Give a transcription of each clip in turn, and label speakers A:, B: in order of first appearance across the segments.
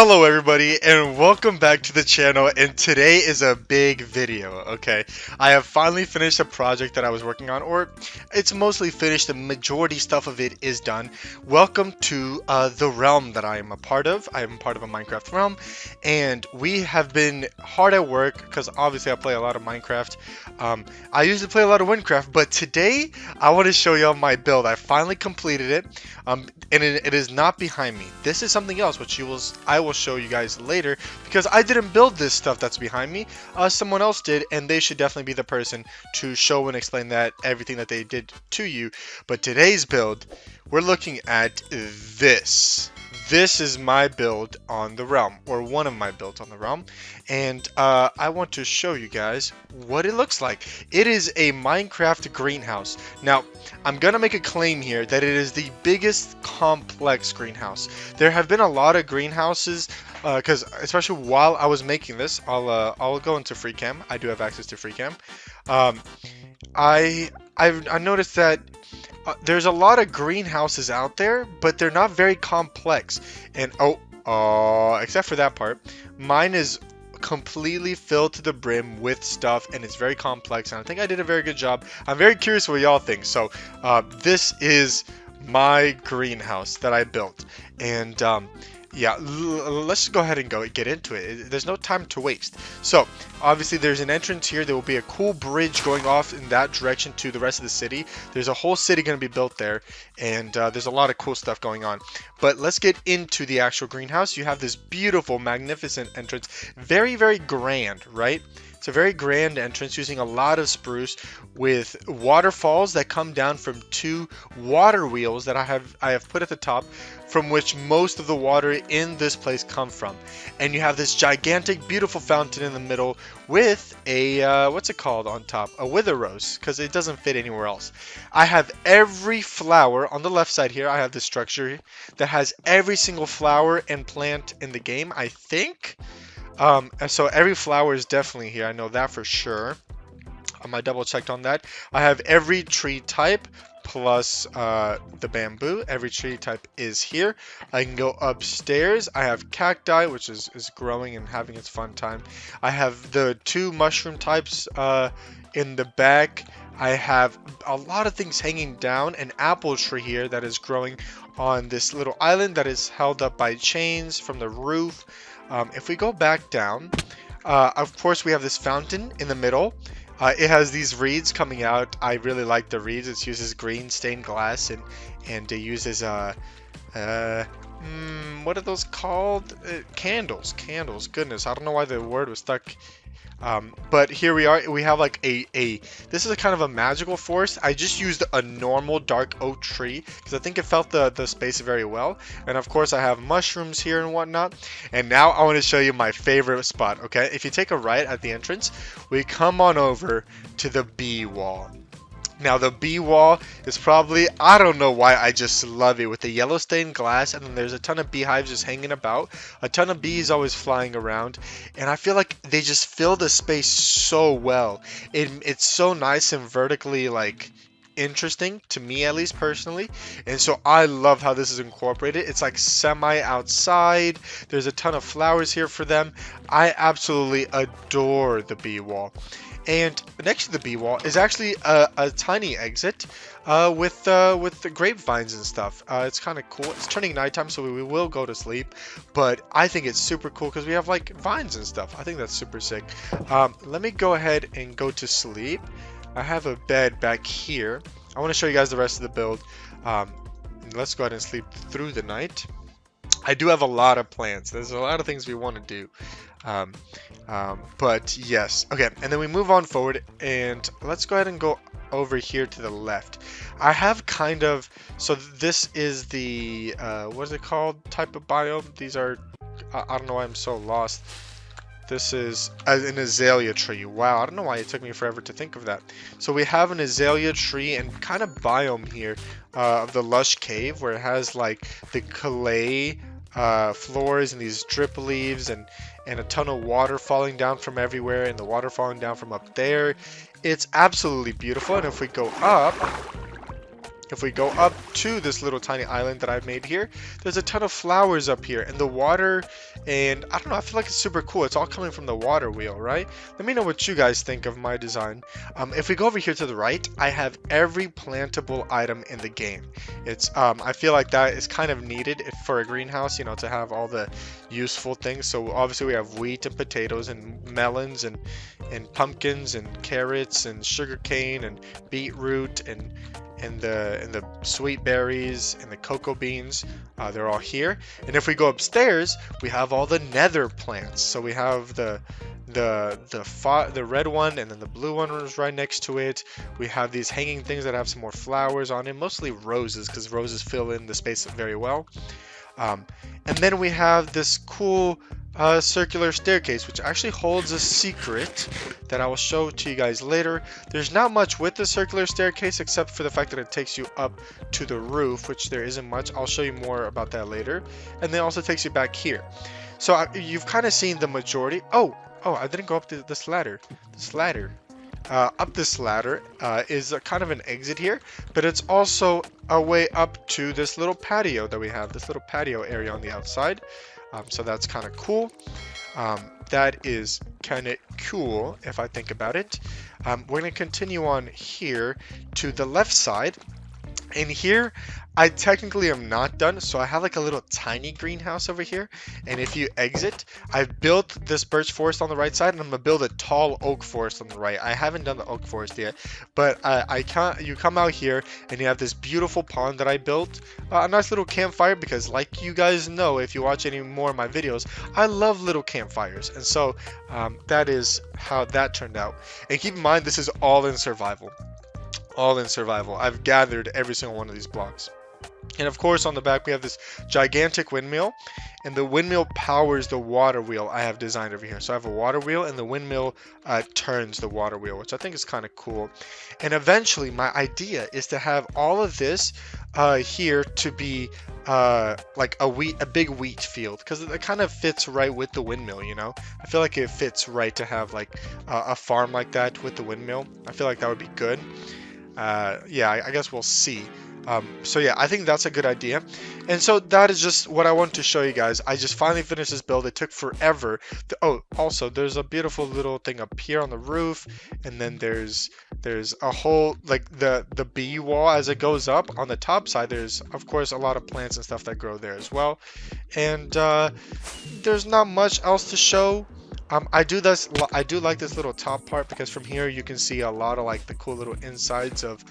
A: Hello everybody and welcome back to the channel, and today is a big video. Okay, I have finally finished a project that I was working on, or it's mostly finished. The majority stuff of it is done. Welcome to the realm that I am a part of. I am part of a Minecraft realm, and we have been hard at work because obviously I play a lot of Minecraft. I usually play a lot of Minecraft, but today I want to show y'all my build. I finally completed it. And it is not behind me. This is something else which I will show you guys later, because I didn't build this stuff that's behind me. Someone else did, and they should definitely be the person to show and explain that everything that they did to you. But today's build, we're looking at this. This is my build on the realm, or one of my builds on the realm, and I want to show you guys what it looks like. It is a Minecraft greenhouse. Now, I'm gonna make a claim here that it is the biggest complex greenhouse. There have been a lot of greenhouses, because especially while I was making this, I'll go into free cam. I do have access to free cam. I noticed that there's a lot of greenhouses out there, but they're not very complex. And except for that part, mine is completely filled to the brim with stuff, and it's very complex, and I think I did a very good job. I'm very curious what y'all think. So this is my greenhouse that I built, and yeah, let's just go ahead and get into it. There's no time to waste. So obviously there's an entrance here. There will be a cool bridge going off in that direction to the rest of the city. There's a whole city going to be built there, and there's a lot of cool stuff going on. But let's get into the actual greenhouse. You have this beautiful, magnificent entrance. Very, very grand, right? It's a very grand entrance using a lot of spruce, with waterfalls that come down from two water wheels that I have put at the top, from which most of the water in this place come from. And you have this gigantic, beautiful fountain in the middle with a what's it called on top? A wither rose, because it doesn't fit anywhere else. I have every flower on the left side here. I have this structure that has every single flower and plant in the game, I think. And so every flower is definitely here. I know that for sure. I double checked on that. I have every tree type plus the bamboo. Every tree type is here. I can go upstairs. I have cacti, which is growing and having its fun time. I have the two mushroom types in the back. I have a lot of things hanging down. An apple tree here that is growing on this little island that is held up by chains from the roof. If we go back down, of course we have this fountain in the middle. It has these reeds coming out. I really like the reeds. It uses green stained glass, and it uses what are those called? Candles. Goodness, I don't know why the word was stuck. But here we are. We have like this is a kind of a magical forest. I just used a normal dark oak tree because I think it felt the space very well. And of course I have mushrooms here and whatnot. And now I want to show you my favorite spot. Okay, if you take a right at the entrance, we come on over to the bee wall. Now the bee wall is probably, I don't know why, I just love it, with the yellow stained glass, and then there's a ton of beehives just hanging about, a ton of bees always flying around, and I feel like they just fill the space so well. It's so nice and vertically like interesting to me, at least personally, and so I love how this is incorporated. It's like semi outside. There's a ton of flowers here for them. I absolutely adore the bee wall. And next to the bee wall is actually a tiny exit with the grapevines and stuff. It's kind of cool. It's turning nighttime, so we will go to sleep. But I think it's super cool because we have like vines and stuff. I think that's super sick. Let me go ahead and go to sleep. I have a bed back here. I want to show you guys the rest of the build. Let's go ahead and sleep through the night. I do have a lot of plans. There's a lot of things we want to do. But yes, okay, and then we move on forward, and let's go ahead and go over here to the left. I have kind of, so this is the what is it called, type of biome. These are, I don't know why I'm so lost. This is an azalea tree. Wow, I don't know why it took me forever to think of that. So we have an azalea tree and kind of biome here of the lush cave, where it has like the clay floors and these drip leaves and a ton of water falling down from everywhere, and the water falling down from up there. It's absolutely beautiful. And if we go up, if we go up to this little tiny island that I've made here, there's a ton of flowers up here and the water, and I don't know, I feel like it's super cool. It's all coming from the water wheel, right? Let me know what you guys think of my design. If we go over here to the right, I have every plantable item in the game. It's I feel like that is kind of needed for a greenhouse, you know, to have all the useful things. So obviously we have wheat and potatoes and melons and pumpkins and carrots and sugar cane and beetroot and the sweet berries and the cocoa beans. They're all here. And if we go upstairs, we have all the nether plants. So we have the red one, and then the blue one is right next to it. We have these hanging things that have some more flowers on it, mostly roses, because roses fill in the space very well. And then we have this cool circular staircase, which actually holds a secret that I will show to you guys later. There's not much with the circular staircase except for the fact that it takes you up to the roof, which there isn't much. I'll show you more about that later. And then also takes you back here. So you've kind of seen the majority. Oh, I didn't go up this ladder. Up this ladder is a kind of an exit here, but it's also a way up to this little patio that we have, this little patio area on the outside. So that's kind of cool. That is kind of cool if I think about it. We're going to continue on here to the left side. And here, I technically am not done, so I have like a little tiny greenhouse over here. And if you exit, I've built this birch forest on the right side, and I'm gonna build a tall oak forest on the right. I haven't done the oak forest yet, but you come out here and you have this beautiful pond that I built, a nice little campfire, because like you guys know, if you watch any more of my videos, I love little campfires. And so that is how that turned out. And keep in mind, this is all in survival. All in survival. I've gathered every single one of these blocks. And of course on the back we have this gigantic windmill, and the windmill powers the water wheel I have designed over here. So I have a water wheel, and the windmill turns the water wheel, which I think is kind of cool. And eventually my idea is to have all of this here to be like a big wheat field, because it kind of fits right with the windmill, you know. I feel like it fits right to have like a farm like that with the windmill. I feel like that would be good. Yeah, I guess we'll see. So yeah, I think that's a good idea. And so that is just what I want to show you guys. I just finally finished this build. It took forever. Oh, also there's a beautiful little thing up here on the roof, and then there's a whole like the bee wall as it goes up on the top side. There's of course a lot of plants and stuff that grow there as well. And there's not much else to show. I do like this little top part, because from here you can see a lot of like the cool little insides of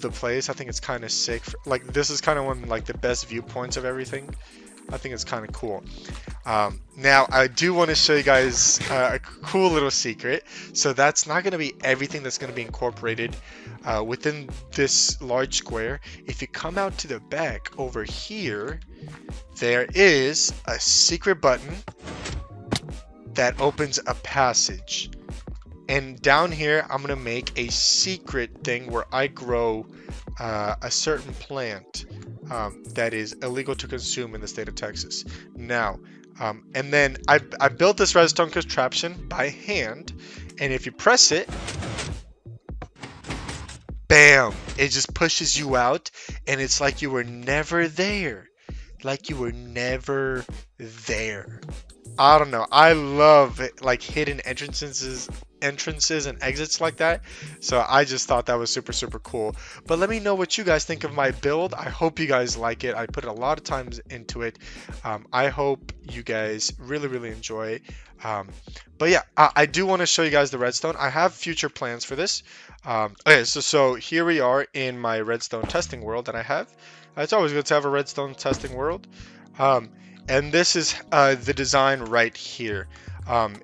A: the place. I think it's kind of sick. Like this is kind of one of like the best viewpoints of everything. I think it's kind of cool. Now I do want to show you guys a cool little secret. So that's not going to be everything that's going to be incorporated within this large square. If you come out to the back over here, there is a secret button that opens a passage. And down here, I'm going to make a secret thing where I grow a certain plant that is illegal to consume in the state of Texas. Now, and then I built this redstone contraption by hand. And if you press it, bam, it just pushes you out. And it's like you were never there. Like you were never there. I don't know. I love it, like hidden entrances and exits like that. So I just thought that was super cool. But let me know what you guys think of my build. I hope you guys like it. I put a lot of time into it. I hope you guys really enjoy. But yeah, I do want to show you guys the redstone. I have future plans for this. Okay, so here we are in my redstone testing world that I have. It's always good to have a redstone testing world. And this is the design right here.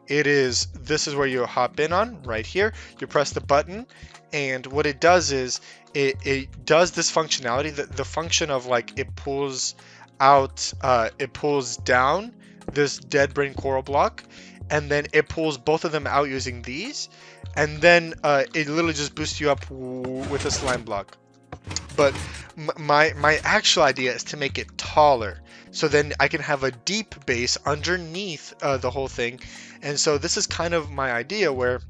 A: This is where you hop in on right here. You press the button, and what it does is it does this functionality. The function of like it pulls out, it pulls down this dead brain coral block, and then it pulls both of them out using these, and then it literally just boosts you up with a slime block. But my actual idea is to make it taller, so then I can have a deep base underneath the whole thing. And so this is kind of my idea, where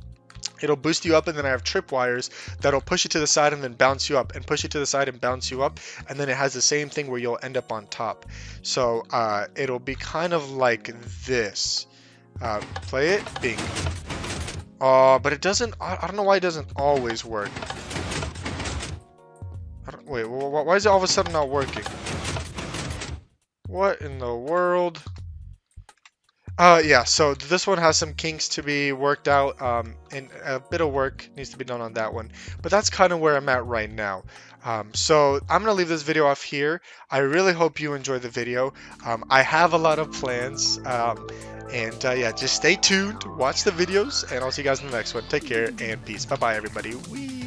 A: It'll boost you up, and then I have tripwires that'll push you to the side and then bounce you up, and push you to the side and bounce you up, and then it has the same thing where you'll end up on top. So it'll be kind of like this. Play it, bing. But it doesn't, I don't know why it doesn't always work. Wait, why is it all of a sudden not working? What in the world? Yeah, so this one has some kinks to be worked out, and a bit of work needs to be done on that one. But that's kind of where I'm at right now. So I'm going to leave this video off here. I really hope you enjoyed the video. I have a lot of plans, and yeah, just stay tuned, watch the videos, and I'll see you guys in the next one. Take care, and peace. Bye-bye, everybody. Whee!